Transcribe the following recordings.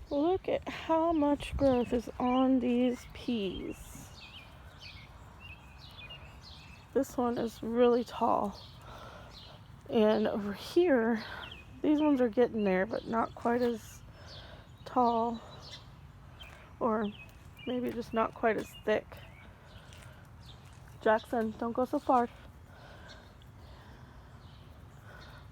Look at how much growth is on these peas. This one is really tall. And over here, these ones are getting there, but not quite as tall. Or maybe just not quite as thick. Jackson, don't go so far.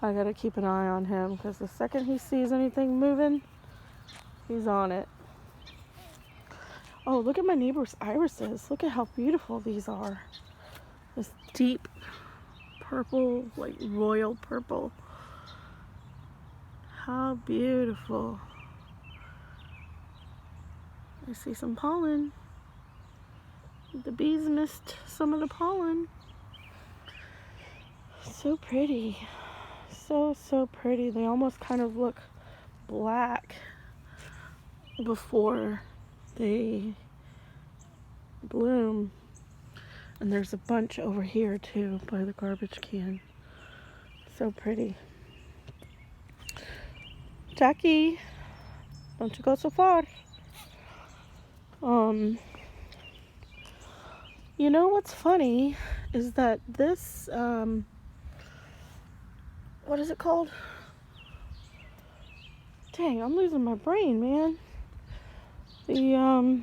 I gotta keep an eye on him because the second he sees anything moving, he's on it. Oh, look at my neighbor's irises. Look at how beautiful these are. This deep purple, like royal purple. How beautiful. I see some pollen. The bees missed some of the pollen. So pretty. So pretty. They almost kind of look black before they bloom. And there's a bunch over here too by the garbage can. So pretty. Jackie, don't you go so far. You know what's funny is that this, what is it called? Dang, I'm losing my brain, man. The,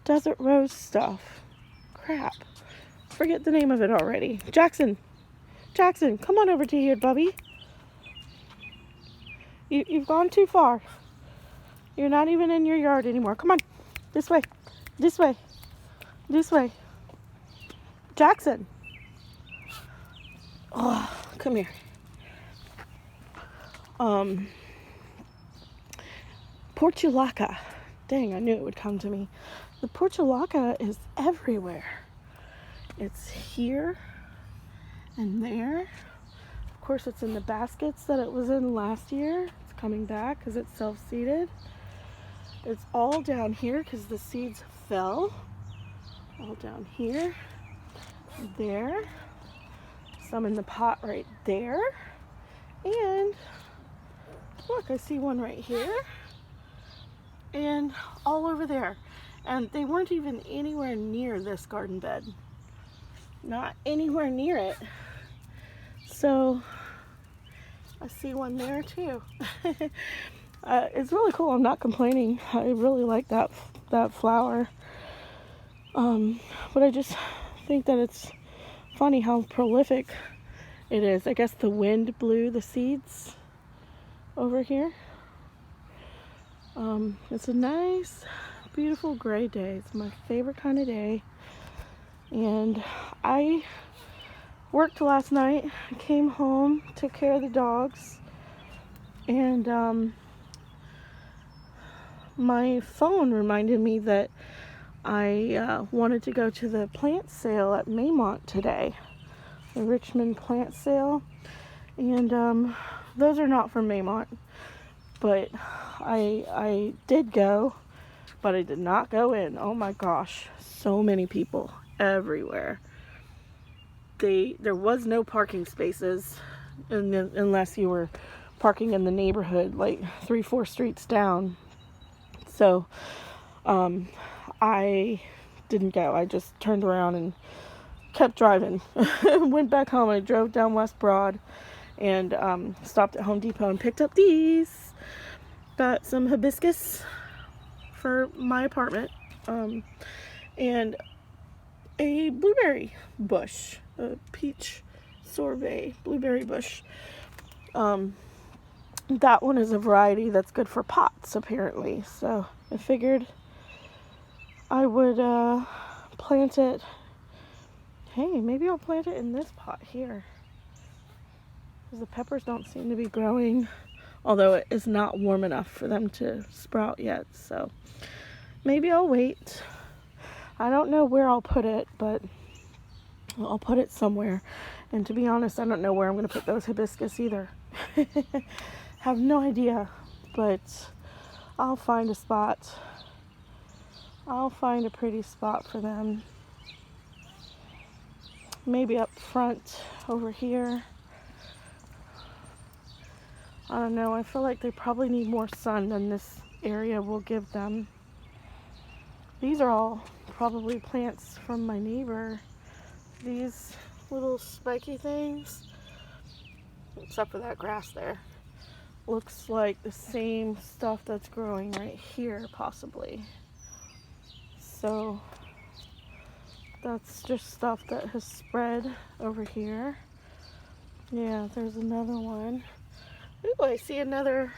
desert rose stuff. Crap. Forget the name of it already. Jackson, come on over to here, Bubby. You've gone too far. You're not even in your yard anymore. Come on. This way. Jackson. Oh, come here. Portulaca. Dang, I knew it would come to me. The portulaca is everywhere. It's here and there. Of course, it's in the baskets that it was in last year. It's coming back because it's self-seeded. It's all down here because the seeds fell. All down here, there. Some in the pot right there. And look, I see one right here. And all over there. And they weren't even anywhere near this garden bed. Not anywhere near it. So I see one there too. It's really cool. I'm not complaining. I really like that flower. But I just think that it's funny how prolific it is. I guess the wind blew the seeds over here. It's a nice, beautiful gray day. It's my favorite kind of day. And I worked last night. I came home, took care of the dogs, and my phone reminded me that I wanted to go to the plant sale at Maymont today, the Richmond plant sale, and those are not from Maymont, but I did go, but I did not go in. Oh my gosh, so many people everywhere. There was no parking spaces unless you were parking in the neighborhood like 3-4 streets down. So I didn't go. I just turned around and kept driving. Went back home. I drove down West Broad and stopped at Home Depot and picked up these. Got some hibiscus for my apartment and a blueberry bush, a peach sorbet blueberry bush. That one is a variety that's good for pots, apparently. So I figured I would plant it. Hey, maybe I'll plant it in this pot here, because the peppers don't seem to be growing, although it is not warm enough for them to sprout yet. So maybe I'll wait. I don't know where I'll put it, but I'll put it somewhere. And to be honest, I don't know where I'm going to put those hibiscus either. Have no idea, but I'll find a spot. I'll find a pretty spot for them. Maybe up front over here. I don't know, I feel like they probably need more sun than this area will give them. These are all probably plants from my neighbor. These little spiky things, except for that grass there, looks like the same stuff that's growing right here possibly. So that's just stuff that has spread over here. Yeah, there's another one. Ooh, I see another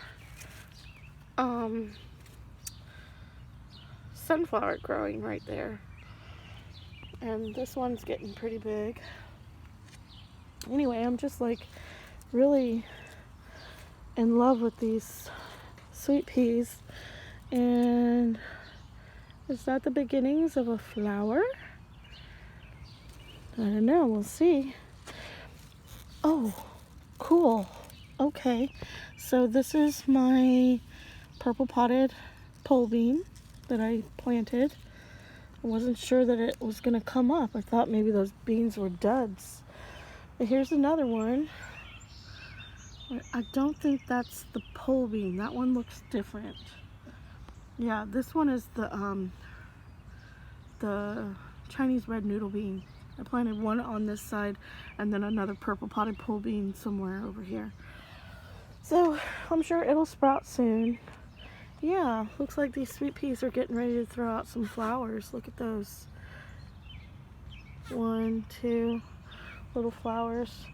sunflower growing right there. And this one's getting pretty big. Anyway, I'm just like really in love with these sweet peas. And is that the beginnings of a flower? I don't know, we'll see. Oh, cool. Okay, so this is my purple potted pole bean that I planted. I wasn't sure that it was gonna come up. I thought maybe those beans were duds. But here's another one. I don't think that's the pole bean. That one looks different. Yeah, this one is the Chinese red noodle bean. I planted one on this side and then another purple potted pole bean somewhere over here. So I'm sure it'll sprout soon. Yeah, looks like these sweet peas are getting ready to throw out some flowers. Look at those. 1, 2 little flowers.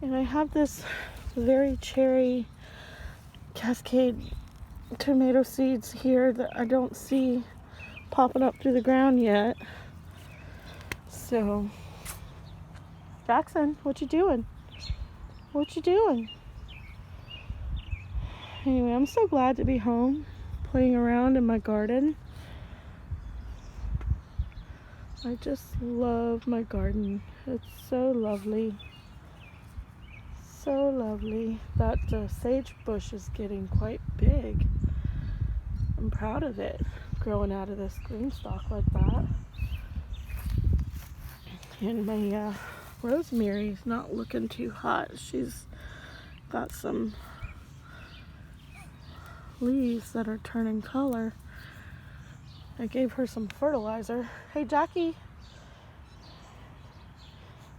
And I have this very cherry cascade tomato seeds here that I don't see popping up through the ground yet. So, Jackson, what you doing? What you doing? Anyway, I'm so glad to be home, playing around in my garden. I just love my garden. It's so lovely. So lovely. That sage bush is getting quite big. I'm proud of it, growing out of this green stalk like that. And my rosemary's not looking too hot. She's got some leaves that are turning color. I gave her some fertilizer. Hey, Jackie.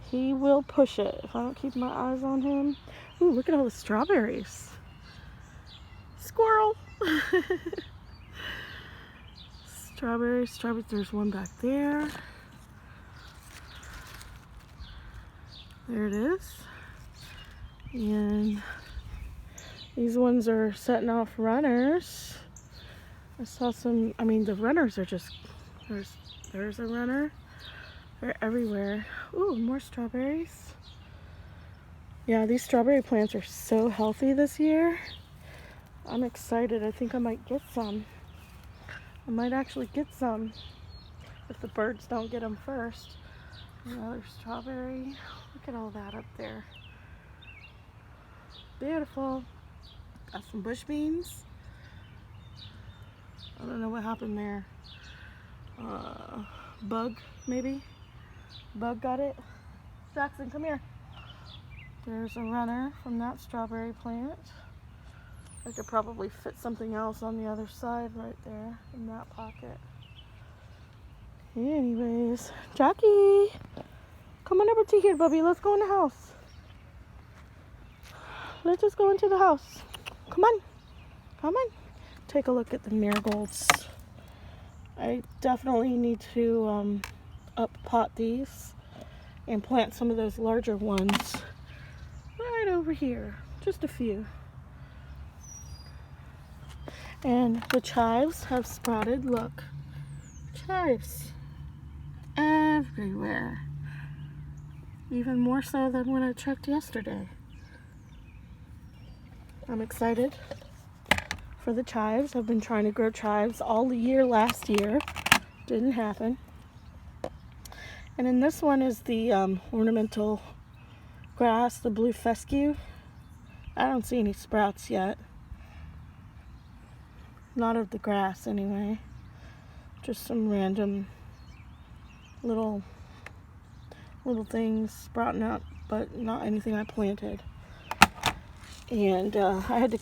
He will push it if I don't keep my eyes on him. Ooh, look at all the strawberries. Squirrel. Strawberries. There's one back there. There it is. And these ones are setting off runners. I saw some, the runners are just, there's a runner. They're everywhere. Ooh, more strawberries. Yeah, these strawberry plants are so healthy this year. I'm excited. I think I might get some. I might actually get some if the birds don't get them first. Another strawberry. Look at all that up there. Beautiful. Got some bush beans. I don't know what happened there. Bug, maybe? Bug got it? Jackson, come here. There's a runner from that strawberry plant. I could probably fit something else on the other side right there in that pocket. Anyways, Jackie, come on over to here, Bubby. Let's go in the house. Let's just go into the house. Come on. Come on. Take a look at the marigolds. I definitely need to up pot these and plant some of those larger ones right over here. Just a few. And the chives have sprouted. Look. Chives. Everywhere. Even more so than when I checked yesterday. I'm excited for the chives. I've been trying to grow chives all year last year. Didn't happen. And then this one is the ornamental grass, the blue fescue. I don't see any sprouts yet. Not of the grass anyway. Just some random little things sprouting up, but not anything I planted. And I had to,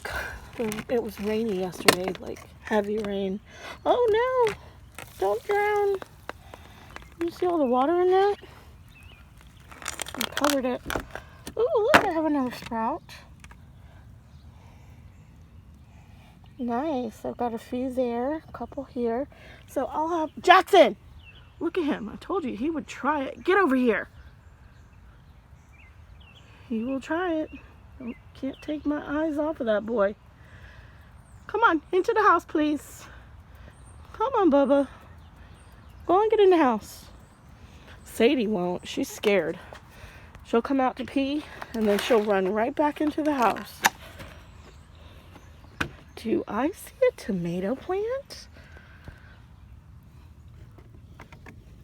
it was rainy yesterday, like heavy rain. Oh no, don't drown. You see all the water in that? I covered it. Ooh, look, I have another sprout. Nice, I've got a few there, a couple here. So I'll have, Jackson! Look at him, I told you he would try it. Get over here. He will try it. Can't take my eyes off of that boy. Come on, into the house, please. Come on, Bubba. Go and get in the house. Sadie won't. She's scared. She'll come out to pee, and then she'll run right back into the house. Do I see a tomato plant?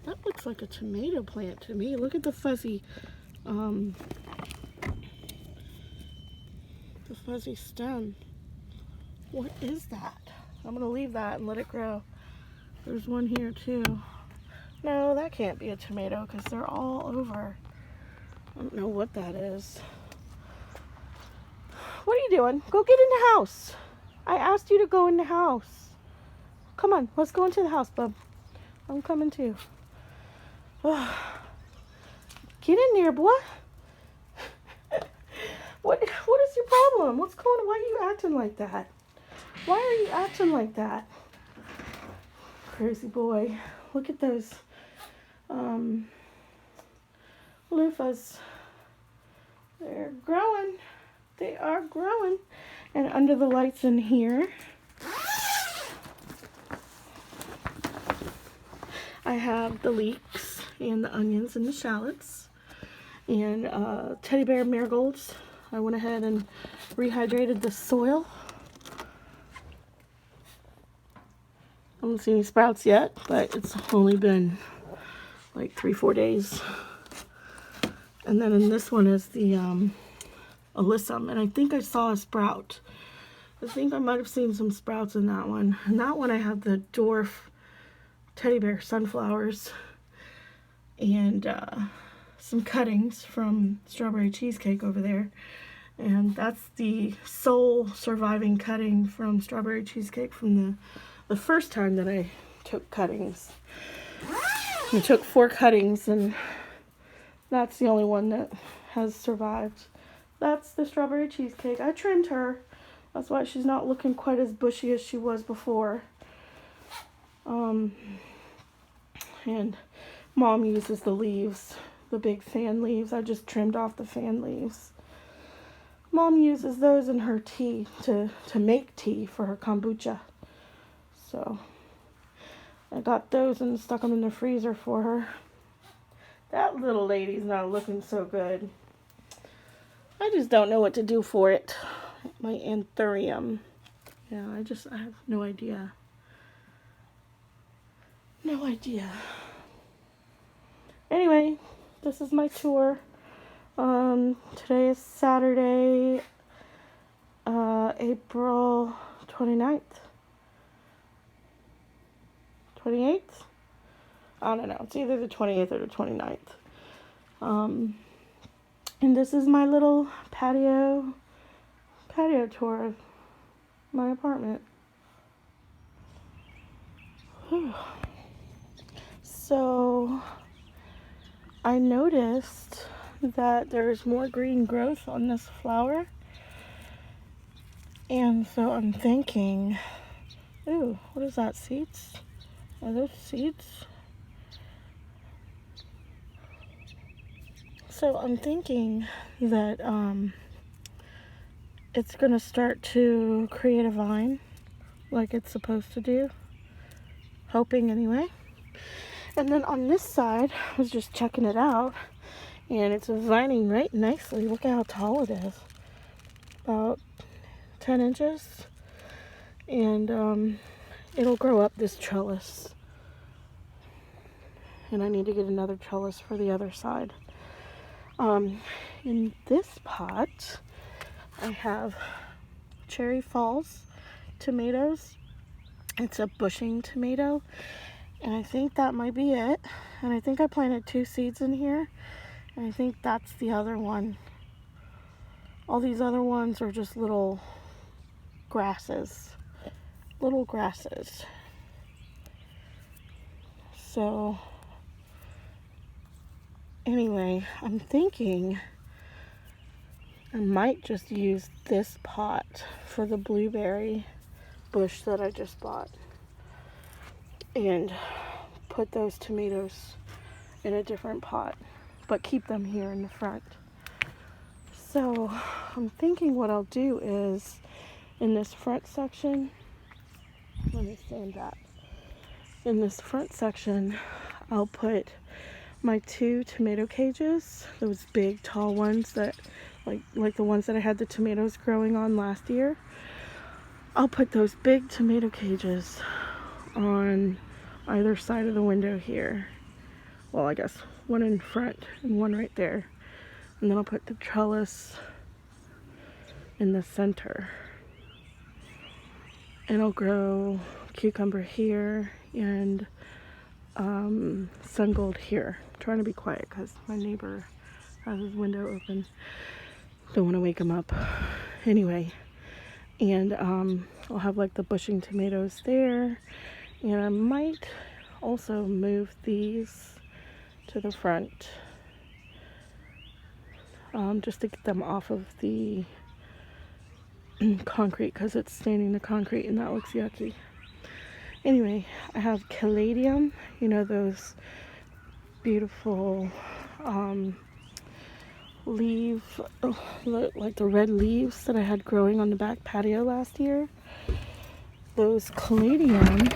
That looks like a tomato plant to me. Look at the fuzzy stem. What is that? I'm gonna leave that and let it grow. There's one here too. No, that can't be a tomato because they're all over. I don't know what that is. What are you doing? Go get in the house. I asked you to go in the house. Come on, let's go into the house, bub. I'm coming too. Get in there, boy. What is your problem? What's going on? Why are you acting like that? Why are you acting like that? Crazy boy. Look at those loofahs. They're growing. They are growing. And under the lights in here, I have the leeks and the onions and the shallots and teddy bear marigolds. I went ahead and rehydrated the soil. I haven't seen any sprouts yet, but it's only been like 3-4 days. And then in this one is the alyssum, and I think I saw a sprout. I think I might have seen some sprouts in that one. And that one I have the dwarf teddy bear sunflowers and some cuttings from strawberry cheesecake over there. And that's the sole surviving cutting from strawberry cheesecake from the first time that I took cuttings. I took 4 cuttings, and that's the only one that has survived. That's the strawberry cheesecake. I trimmed her. That's why she's not looking quite as bushy as she was before. And Mom uses the leaves, the big fan leaves. I just trimmed off the fan leaves. Mom uses those in her tea to make tea for her kombucha. So I got those and stuck them in the freezer for her. That little lady's not looking so good. I just don't know what to do for it. My anthurium. Yeah, I have no idea. No idea. Anyway, this is my tour. Today is Saturday, April 29th. 28th? I don't know. It's either the 28th or the 29th. And this is my little patio tour of my apartment. Whew. So I noticed that there's more green growth on this flower. And so I'm thinking, ooh, what is that, seeds? Are those seeds? So I'm thinking that it's going to start to create a vine like it's supposed to do. Hoping anyway. And then on this side, I was just checking it out, and it's vining right nicely. Look at how tall it is. About 10 inches. And it'll grow up this trellis. And I need to get another trellis for the other side. In this pot, I have Cherry Falls tomatoes. It's a bushing tomato, and I think that might be it. And I think I planted 2 seeds in here, and I think that's the other one. All these other ones are just little grasses. Little grasses. So, anyway, I'm thinking I might just use this pot for the blueberry bush that I just bought and put those tomatoes in a different pot, but keep them here in the front. So I'm thinking what I'll do is in this front section, let me stand back. In this front section, I'll put my 2 tomato cages, those big tall ones that like the ones that I had the tomatoes growing on last year. I'll put those big tomato cages on either side of the window here. Well, I guess one in front and one right there. And then I'll put the trellis in the center. And I'll grow cucumber here and sun gold here. I'm trying to be quiet because my neighbor has his window open. Don't want to wake him up. Anyway, and I'll have like the bushing tomatoes there. And I might also move these to the front just to get them off of the concrete because it's staining the concrete and that looks yucky. Anyway, I have caladium, you know, those beautiful like the red leaves that I had growing on the back patio last year. Those caladium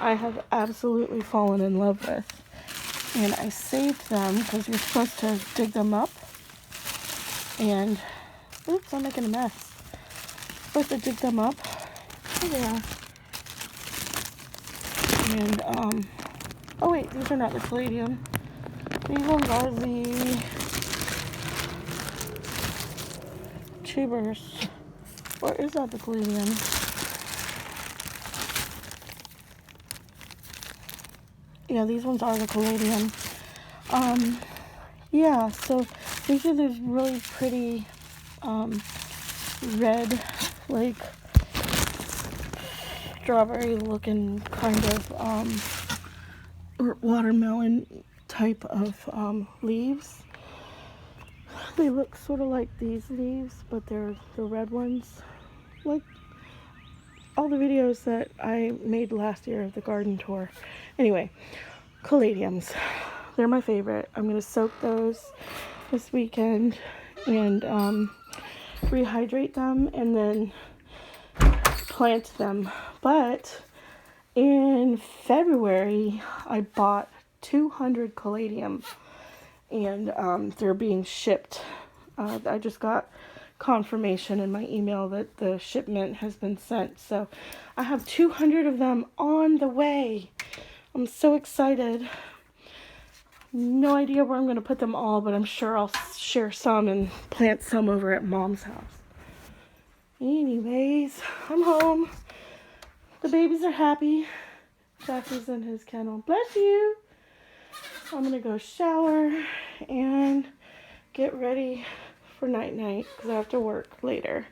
I have absolutely fallen in love with, and I saved them because you're supposed to dig them up and oops, I'm making a mess. Supposed to dig them up. Oh yeah. And oh wait, these are not the caladium. These ones are the tubers. Or is that the caladium? Yeah, these ones are the caladium. Yeah, so these are these really pretty red, like strawberry looking kind of or watermelon type of leaves. They look sort of like these leaves, but they're the red ones, like all the videos that I made last year of the garden tour. Anyway, caladiums, they're my favorite. I'm gonna soak those this weekend and rehydrate them and then plant them. But in February I bought 200 caladium and they're being shipped. I just got confirmation in my email that the shipment has been sent, so I have 200 of them on the way. I'm so excited. No idea where I'm going to put them all, but I'm sure I'll share some and plant some over at Mom's house. Anyways, I'm home. The babies are happy. Jackie's in his kennel. Bless you. I'm going to go shower and get ready for night-night because I have to work later.